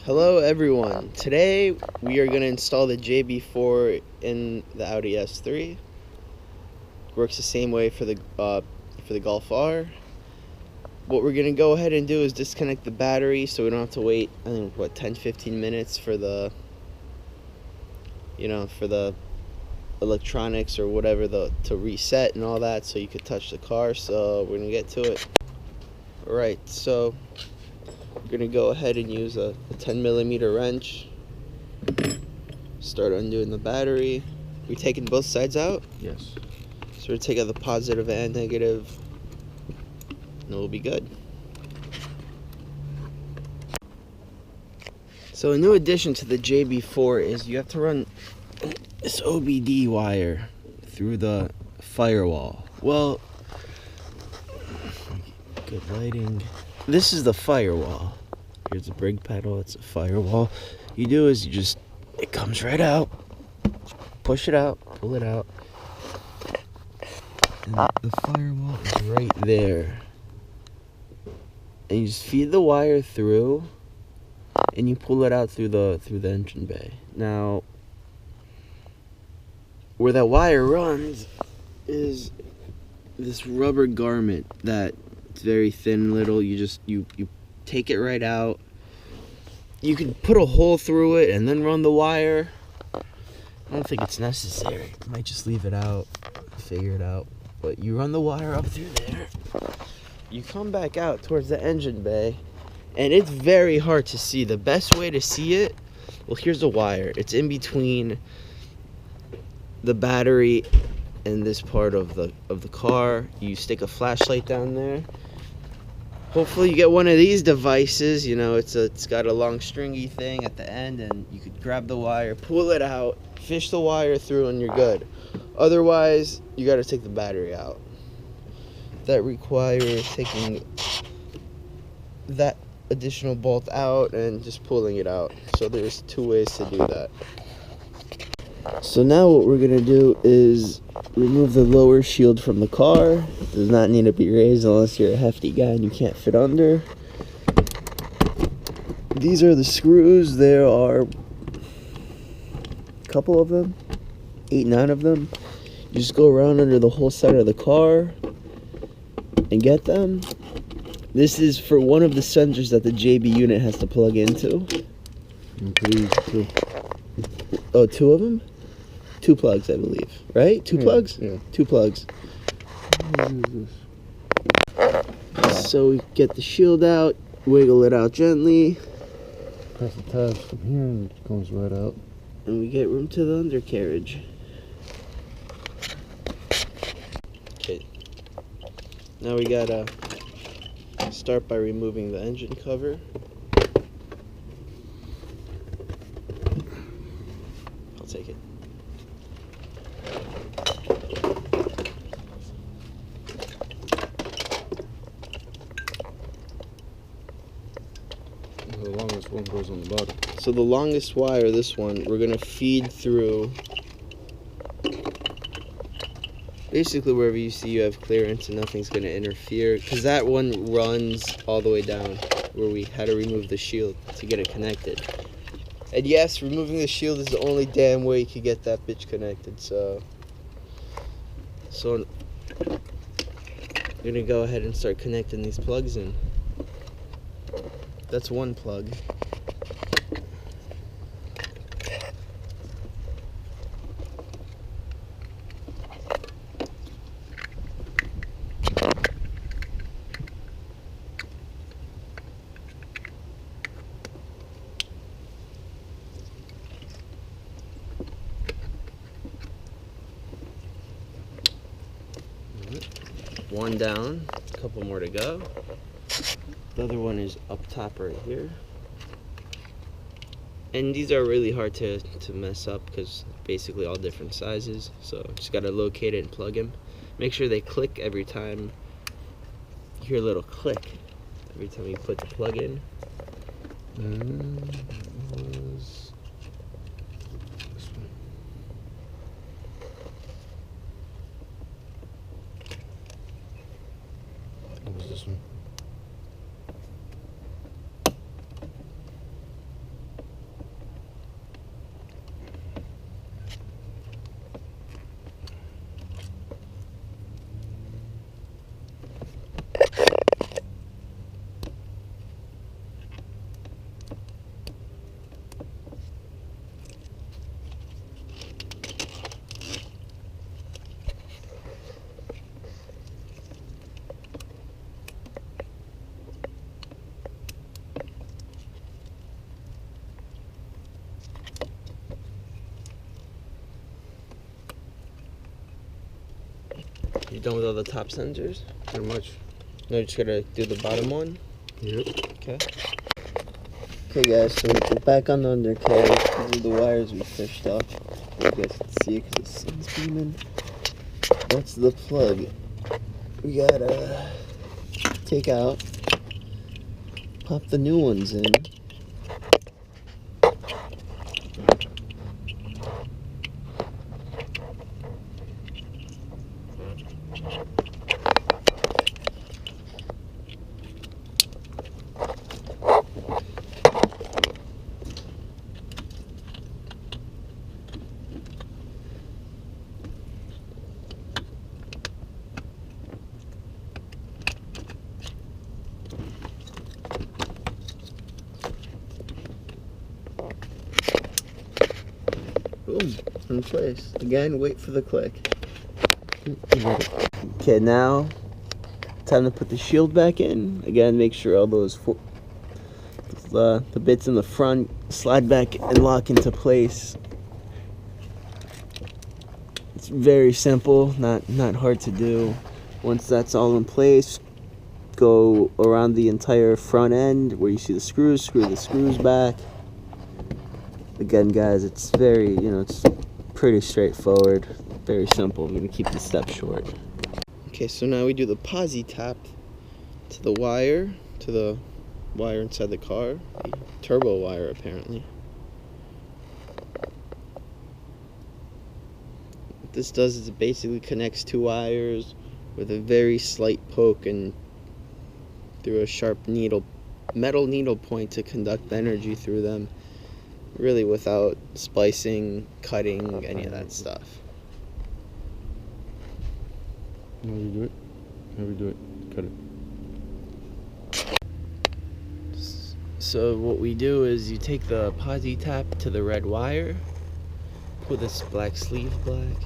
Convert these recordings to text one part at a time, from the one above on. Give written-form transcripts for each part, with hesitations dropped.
Hello everyone. Today we are going to install the JB4 in the Audi S3. Works the same way for the Golf R. What we're going to go ahead and do is disconnect the battery so we don't have to wait, I think, what, 10-15 minutes for the electronics or whatever to reset and all that so you could touch the car. So we're going to get to it. Alright, so we're going to go ahead and use a 10mm wrench. Start undoing the battery. We taking both sides out? Yes. So we're taking the positive and negative, and we'll be good. So a new addition to the JB4 is you have to run this OBD wire through the firewall. Well, good lighting. This is the firewall. Here's the brake pedal, it's a firewall. You do is it comes right out. Push it out, pull it out. And the firewall is right there. And you just feed the wire through and you pull it out through the engine bay. Now, where that wire runs is this rubber garment that it's very thin little. You take it right out. You can put a hole through it and then run the wire. I don't think it's necessary. I might just leave it out, figure it out. But you run the wire up through there. You come back out towards the engine bay, and it's very hard to see. The best way to see it, well, here's the wire. It's in between the battery and this part of the car. You stick a flashlight down there. Hopefully you get one of these devices. You know, it's got a long stringy thing at the end, and you could grab the wire, pull it out, fish the wire through, and you're good. Otherwise, you got to take the battery out. That requires taking that additional bolt out and just pulling it out. So there's two ways to do that. So now what we're going to do is remove the lower shield from the car. It does not need to be raised unless you're a hefty guy and you can't fit under. These are the screws. There are a couple of them, 8-9 of them. You just go around under the whole side of the car and get them. This is for one of the sensors that the JB unit has to plug into. Two. Oh, 2 of them? 2 plugs, I believe. Right? 2 plugs? Yeah. 2 plugs. So we get the shield out, wiggle it out gently. Press the tabs from here and it comes right out. And we get room to the undercarriage. Okay. Now we gotta start by removing the engine cover. I'll take it. The longest one goes on the bottom. So the longest wire, this one, we're gonna feed through basically wherever you see you have clearance and nothing's gonna interfere, because that one runs all the way down where we had to remove the shield to get it connected. And yes, removing the shield is the only damn way you could get that bitch connected. So I'm gonna go ahead and start connecting these plugs in. That's one plug. One down, a couple more to go. The other one is up top right here. And these are really hard to mess up because basically all different sizes. So just gotta locate it and plug them. Make sure they click every time. You hear a little click every time you put the plug in. What was this one? done with all the top sensors? Pretty much. No, just gotta do the bottom one? Yep. Okay. Okay guys, so we're back on the undercarriage. These are the wires we fished off. You guys can see it because the sun's beaming. That's the plug. We gotta take out, pop the new ones in. Boom, in place. Again, wait for the click. Okay, now time to put the shield back in. Again, make sure all those the bits in the front slide back and lock into place. It's very simple, not hard to do. Once that's all in place, go around the entire front end where you see the screws, screw the screws back. Again, guys, it's very, it's pretty straightforward, very simple. I'm gonna keep the steps short. Okay, so now we do the posi tap to the wire inside the car, the turbo wire apparently. What this does is it basically connects two wires with a very slight poke and through a sharp metal needle point to conduct energy through them, really without splicing, cutting, any of that stuff. How do you do it? How do we do it? Cut it. So what we do is you take the posi tap to the red wire, pull this black sleeve back,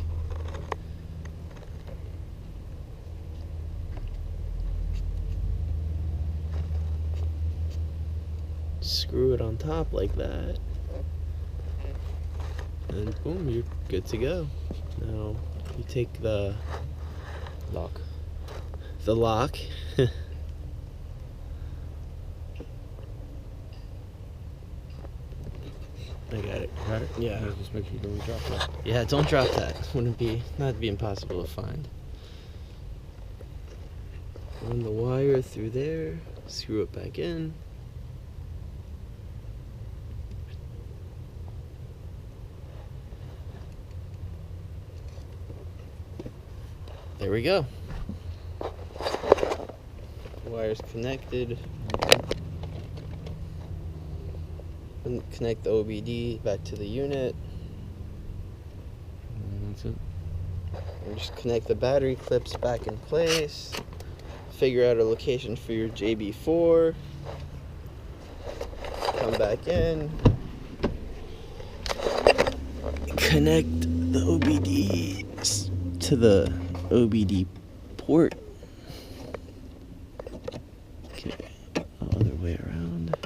screw it on top like that, and boom, you're good to go. Now you take the lock. I got it. Got it? Yeah. Just make sure you don't drop that. Yeah, don't drop that. That'd be impossible to find. Run the wire through there, screw it back in. There we go. The wire's connected. Connect the OBD back to the unit. And that's it. And just connect the battery clips back in place. Figure out a location for your JB4. Come back in. Connect the OBD to the OBD port. Okay, other way around.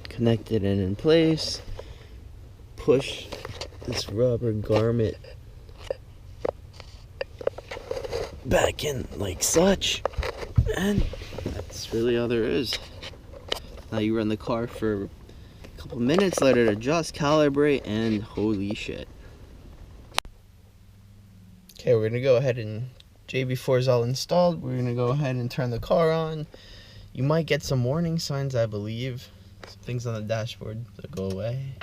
Connect it in place. Push this rubber garment back in like such, and that's really all there is. Now you run the car for a couple minutes, let it adjust, calibrate, and holy shit. Okay, we're gonna go ahead and JB4 is all installed. We're gonna go ahead and turn the car on. You might get some warning signs, I believe. Some things on the dashboard that go away.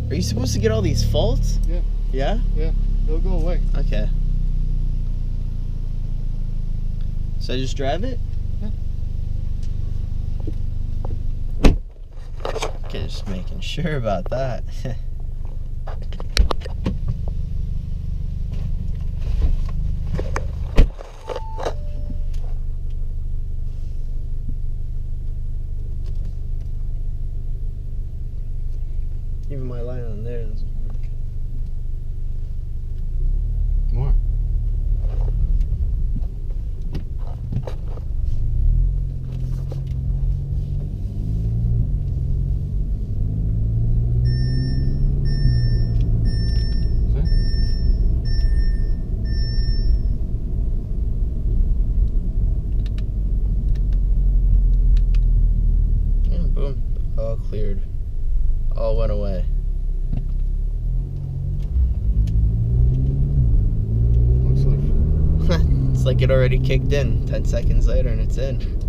Are you supposed to get all these faults? Yeah. Yeah? Yeah. It'll go away. Okay. So I just drive it? Yeah. Okay, just making sure about that. Even my line on there doesn't work. More. Yeah, boom. All cleared. All went away. Looks like It's like it already kicked in 10 seconds later and it's in.